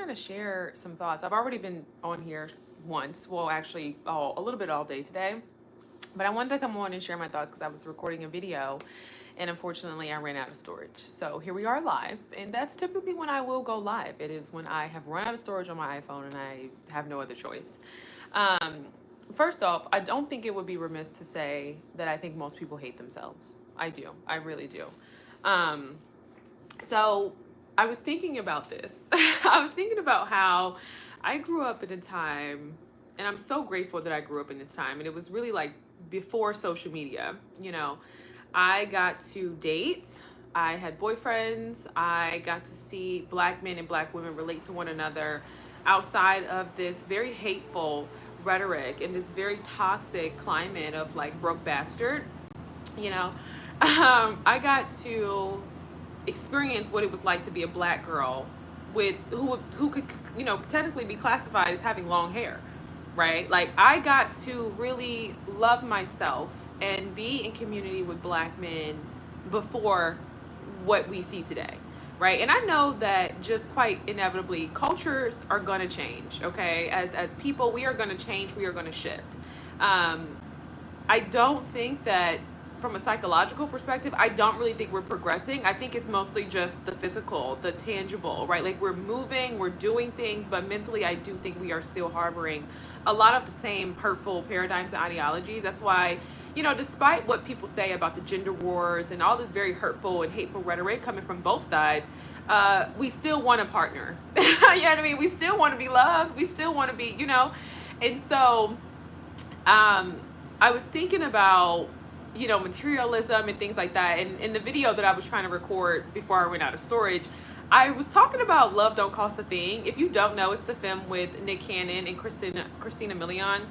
kind of share some thoughts. I've already been on here once, well, actually, a little bit all day today, but I wanted to come on and share my thoughts because I was recording a video and unfortunately I ran out of storage. So here we are live, and that's typically when I will go live. It is when I have run out of storage on my iPhone and I have no other choice. Um, First off, I don't think it would be remiss to say that I think most people hate themselves. I do. I really do. Um, so I was thinking about this. I was thinking about how I grew up in a time, and I'm so grateful that I grew up in this time. And it was really like before social media. I got to date, I had boyfriends, I got to see black men and black women relate to one another outside of this very hateful rhetoric and this very toxic climate of like broke bastard. you know I got to experience what it was like to be a black girl with who could technically be classified as having long hair, right? Like I got to really love myself and be in community with black men before what we see today, right? And I know that just quite inevitably cultures are going to change, okay? As people, we are going to change, we are going to shift. um I don't think that from a psychological perspective, I don't really think we're progressing. I think it's mostly just the physical, the tangible, right? Like we're moving, we're doing things, but mentally, I do think we are still harboring a lot of the same hurtful paradigms and ideologies. That's why, despite what people say about the gender wars and all this very hurtful and hateful rhetoric coming from both sides, we still want a partner. You know what I mean? We still want to be loved. We still want to be. And so, I was thinking about, materialism and things like that. And in the video that I was trying to record before I went out of storage, I was talking about Love Don't Cost a Thing. If you don't know, it's the film with Nick Cannon and Christina Milian.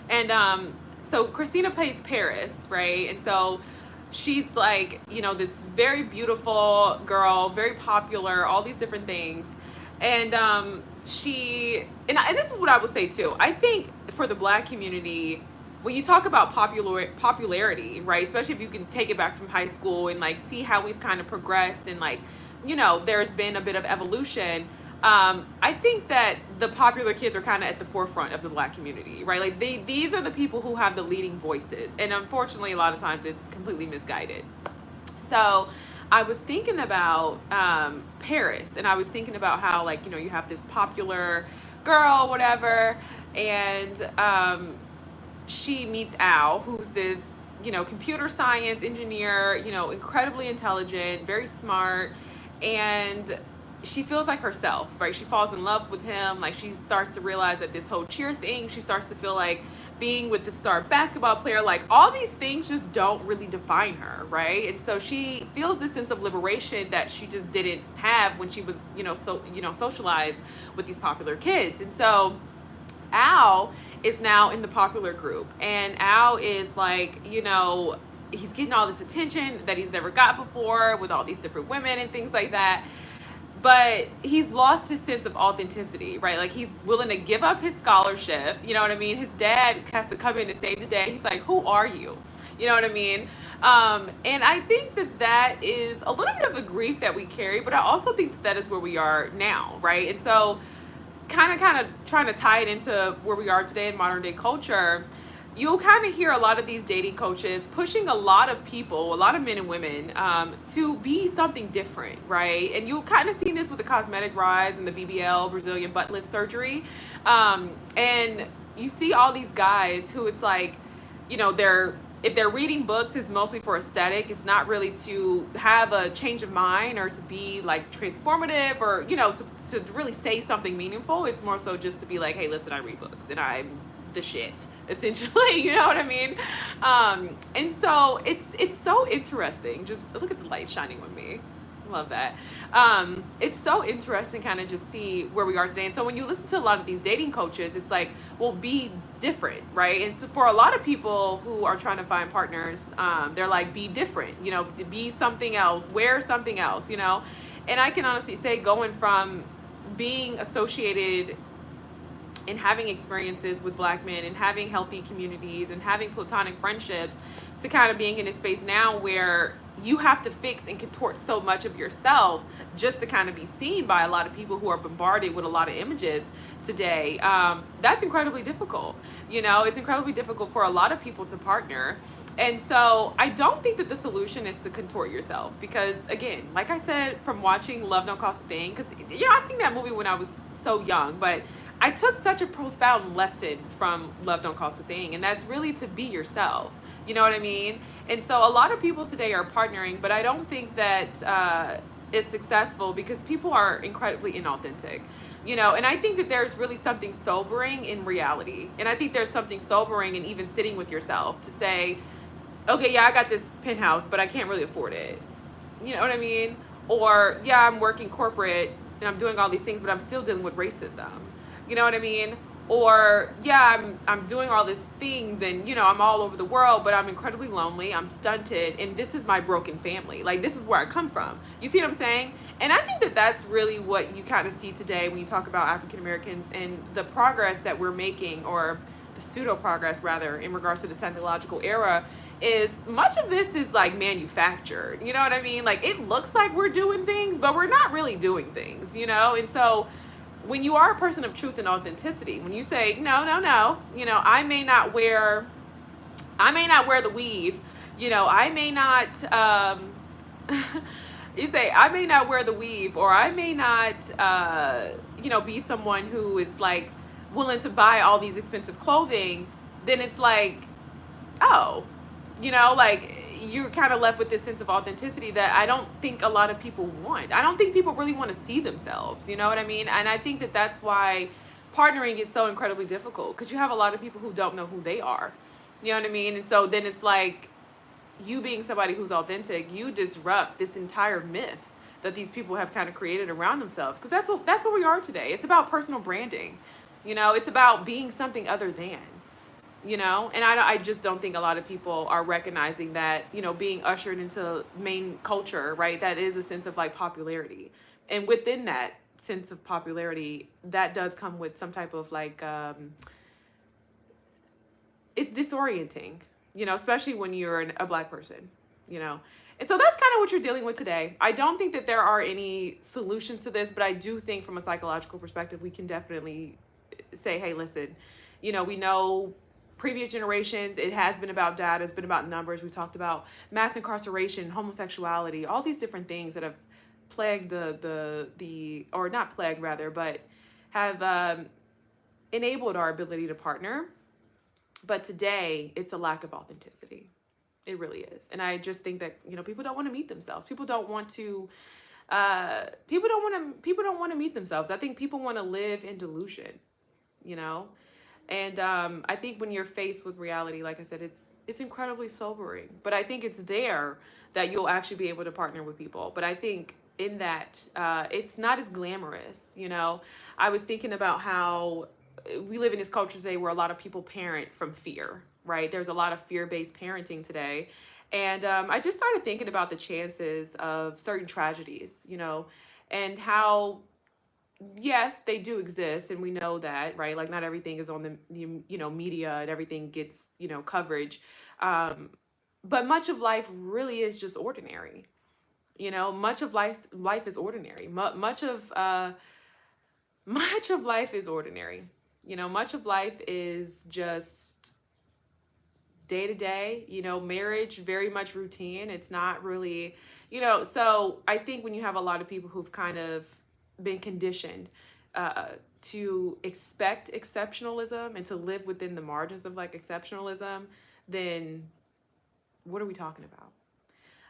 And so Christina plays Paris, right? And so she's like, this very beautiful girl, very popular, all these different things. And and this is what I would say too. I think for the black community, when you talk about popularity, right, especially if you can take it back from high school and like see how we've kind of progressed and like, there's been a bit of evolution. I think that the popular kids are kind of at the forefront of the black community, right? Like these are the people who have the leading voices, and unfortunately, a lot of times it's completely misguided. So I was thinking about Paris, and I was thinking about how like you have this popular girl, whatever, and she meets Al, who's this, computer science engineer, incredibly intelligent, very smart, and she feels like herself, right? She falls in love with him. Like she starts to realize that this whole cheer thing, she starts to feel like being with the star basketball player, like all these things just don't really define her, right? And so she feels this sense of liberation that she just didn't have when she was, socialized with these popular kids. And so Al is now in the popular group, and Al is like, he's getting all this attention that he's never got before with all these different women and things like that. But he's lost his sense of authenticity, right? Like he's willing to give up his scholarship. You know what I mean? His dad has to come in and save the day. He's like, who are you? You know what I mean? And I think that is a little bit of a grief that we carry, but I also think that is where we are now, right? And so kind of trying to tie it into where we are today in modern day culture, you'll kind of hear a lot of these dating coaches pushing a lot of people, a lot of men and women, to be something different, right? And you'll kind of see this with the cosmetic rise and the BBL, Brazilian butt lift surgery. And you see all these guys who it's like, if they're reading books, it's mostly for aesthetic. It's not really to have a change of mind or to be like transformative or, to really say something meaningful. It's more so just to be like, hey, listen, I read books and I'm the shit, essentially. You know what I mean? And so it's so interesting. Just look at the light shining on me. Love that. It's so interesting kind of just see where we are today. And so when you listen to a lot of these dating coaches, it's like, well, be different, right? And for a lot of people who are trying to find partners, they're like, be different, be something else, wear something else, and I can honestly say, going from being associated and having experiences with black men and having healthy communities and having platonic friendships to kind of being in a space now where you have to fix and contort so much of yourself just to kind of be seen by a lot of people who are bombarded with a lot of images today. That's incredibly difficult. It's incredibly difficult for a lot of people to partner. And so I don't think that the solution is to contort yourself because, again, like I said, from watching Love Don't Cost a Thing, because, I seen that movie when I was so young, but I took such a profound lesson from Love Don't Cost a Thing, and that's really to be yourself. You know what I mean? And so a lot of people today are partnering, but I don't think that it's successful because people are incredibly inauthentic. And I think that there's really something sobering in reality. And I think there's something sobering in even sitting with yourself to say, okay, yeah, I got this penthouse, but I can't really afford it. You know what I mean? Or, yeah, I'm working corporate and I'm doing all these things, but I'm still dealing with racism. You know what I mean? Or, yeah, I'm doing all these things and, I'm all over the world, but I'm incredibly lonely, I'm stunted, and this is my broken family. Like, this is where I come from. You see what I'm saying? And I think that that's really what you kind of see today when you talk about African Americans and the progress that we're making, or the pseudo progress rather, in regards to the technological era, is much of this is like manufactured. You know what I mean? Like, it looks like we're doing things, but we're not really doing things, And so when you are a person of truth and authenticity, when you say, no, I may not wear the weave, I may not, you say, I may not wear the weave, or I may not, be someone who is like willing to buy all these expensive clothing, then it's like, oh, like you're kind of left with this sense of authenticity that I don't think a lot of people want. I don't think people really want to see themselves. You know what I mean? And I think that that's why partnering is so incredibly difficult, because you have a lot of people who don't know who they are. You know what I mean? And so then it's like, you being somebody who's authentic, you disrupt this entire myth that these people have kind of created around themselves, because that's what we are today. It's about personal branding. It's about being something other than. And I just don't think a lot of people are recognizing that, being ushered into main culture, right, that is a sense of like popularity, and within that sense of popularity, that does come with some type of like it's disorienting, especially when you're a Black person, and so that's kind of what you're dealing with today. I don't think that there are any solutions to this, but I do think from a psychological perspective, we can definitely say, hey, listen, we know previous generations, it has been about data, it's been about numbers. We talked about mass incarceration, homosexuality, all these different things that have plagued the or not plagued rather, but have enabled our ability to partner. But today, it's a lack of authenticity. It really is. And I just think that, people don't want to meet themselves. People don't want to meet themselves. I think people want to live in delusion, And I think when you're faced with reality, like I said, it's incredibly sobering. But I think it's there that you'll actually be able to partner with people. But I think in that, it's not as glamorous. I was thinking about how we live in this culture today where a lot of people parent from fear, right? There's a lot of fear-based parenting today. And I just started thinking about the chances of certain tragedies, and how, yes, they do exist, and we know that, right? Like, not everything is on the media, and everything gets coverage, but much of life really is just ordinary. Much of life is ordinary. Much of life is ordinary. Much of life is just day to day. Marriage, very much routine. It's not really, so I think when you have a lot of people who've kind of been conditioned to expect exceptionalism and to live within the margins of like exceptionalism, then what are we talking about?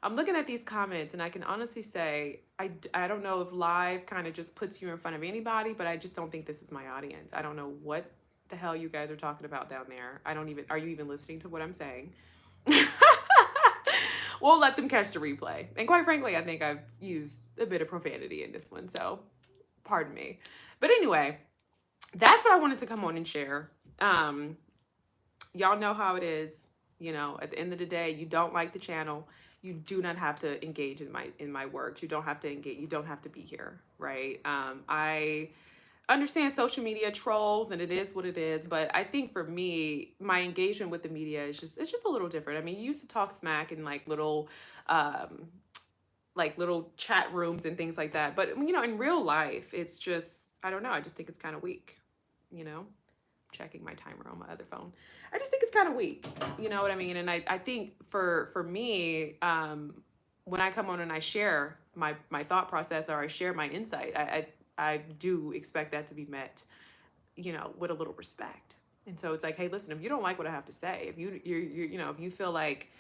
I'm looking at these comments and I can honestly say, I don't know if live kind of just puts you in front of anybody, but I just don't think this is my audience. I don't know what the hell you guys are talking about down there. Are you even listening to what I'm saying? We'll let them catch the replay. And quite frankly, I think I've used a bit of profanity in this one, so pardon me. But anyway, that's what I wanted to come on and share. Y'all know how it is. At the end of the day, you don't like the channel, you do not have to engage in my work. You don't have to engage. You don't have to be here, right? I understand social media trolls, and it is what it is, but I think for me, my engagement with the media is just, it's just a little different. I mean, you used to talk smack in um like little chat rooms and things like that, but in real life, it's just, I don't know, I just think it's kind of weak, you know. Checking my timer on my other phone. I just think it's kind of weak, you know what I mean? And I think for me, when I come on and I share my thought process, or I share my insight, I do expect that to be met, with a little respect. And so it's like, hey, listen, if you don't like what I have to say, if if you feel like,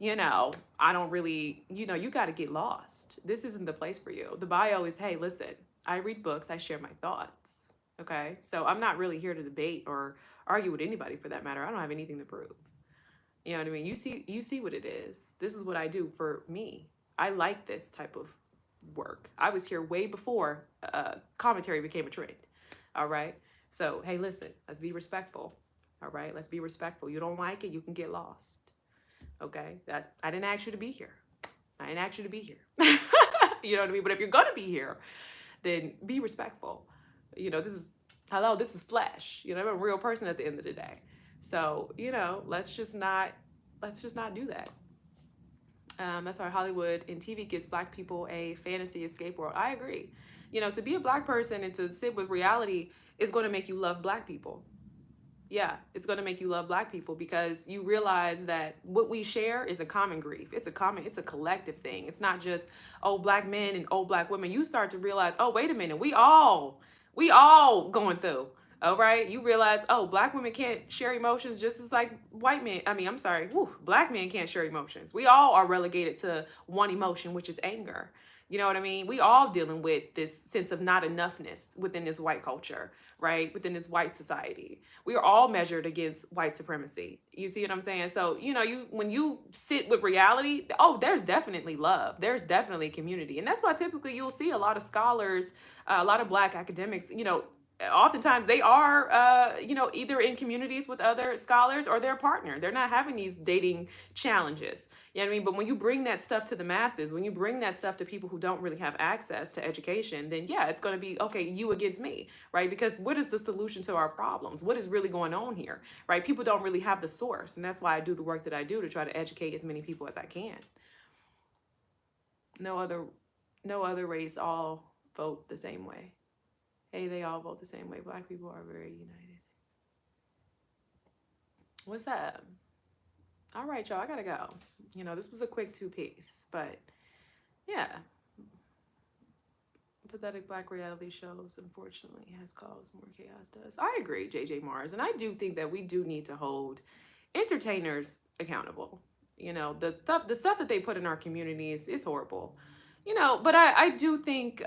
I don't really, you got to get lost. This isn't the place for you. The bio is, hey, listen, I read books, I share my thoughts. Okay. So I'm not really here to debate or argue with anybody for that matter. I don't have anything to prove. You know what I mean? You see what it is. This is what I do for me. I like this type of work. I was here way before commentary became a trend. All right. So, hey, listen, let's be respectful. All right. Let's be respectful. You don't like it, you can get lost. Okay. That I didn't ask you to be here. I didn't ask you to be here. You know what I mean? But if you're going to be here, then be respectful. This is flesh. I'm a real person at the end of the day. So, let's just not do that. That's why Hollywood and TV gives Black people a fantasy escape world. I agree. To be a Black person and to sit with reality is going to make you love Black people. Yeah, it's going to make you love Black people because you realize that what we share is a common grief. It's a collective thing. It's not just old Black men and old Black women. You start to realize, oh, wait a minute, we all going through. All right, you realize, oh, Black women can't share emotions just as like white men. I mean, I'm sorry, Black men can't share emotions. We all are relegated to one emotion, which is anger. You know what I mean? We all dealing with this sense of not enoughness within this white culture, right? Within this white society. We are all measured against white supremacy. You see what I'm saying? So, when you sit with reality, oh, there's definitely love. There's definitely community. And that's why typically you'll see a lot of scholars, a lot of Black academics, oftentimes they are either in communities with other scholars or their partner. They're not having these dating challenges. You know what I mean? But when you bring that stuff to the masses, when you bring that stuff to people who don't really have access to education, then yeah, it's going to be, okay, you against me, right? Because what is the solution to our problems? What is really going on here, right? People don't really have the source. And that's why I do the work that I do, to try to educate as many people as I can. No other race all vote the same way. Hey, they all vote the same way. Black people are very united. What's up? All right, y'all, I gotta go. This was a quick 2-piece, but yeah. Pathetic Black reality shows, unfortunately, has caused more chaos to us. I agree, JJ Mars, and I do think that we do need to hold entertainers accountable. The stuff that they put in our communities is horrible. But I do think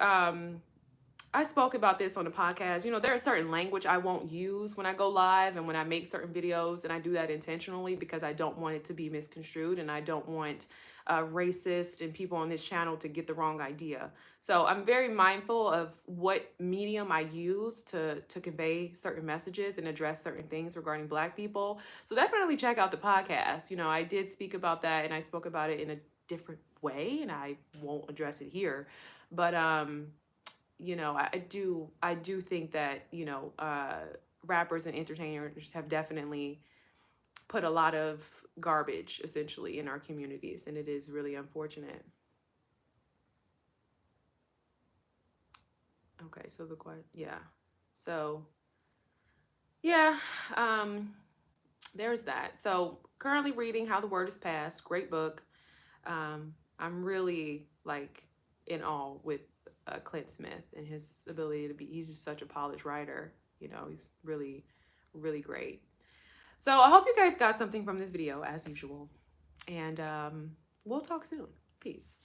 I spoke about this on the podcast. There are certain language I won't use when I go live and when I make certain videos, and I do that intentionally because I don't want it to be misconstrued, and I don't want racist and people on this channel to get the wrong idea. So I'm very mindful of what medium I use to convey certain messages and address certain things regarding Black people. So definitely check out the podcast. I did speak about that, and I spoke about it in a different way, and I won't address it here. But I do think that, rappers and entertainers have definitely put a lot of garbage essentially in our communities, and it is really unfortunate. Okay, so yeah. So yeah, there's that. So currently reading How the Word is Passed, great book. I'm really like in awe with Clint Smith and his ability to he's just such a polished writer. He's really, really great. So I hope you guys got something from this video as usual. And we'll talk soon. Peace.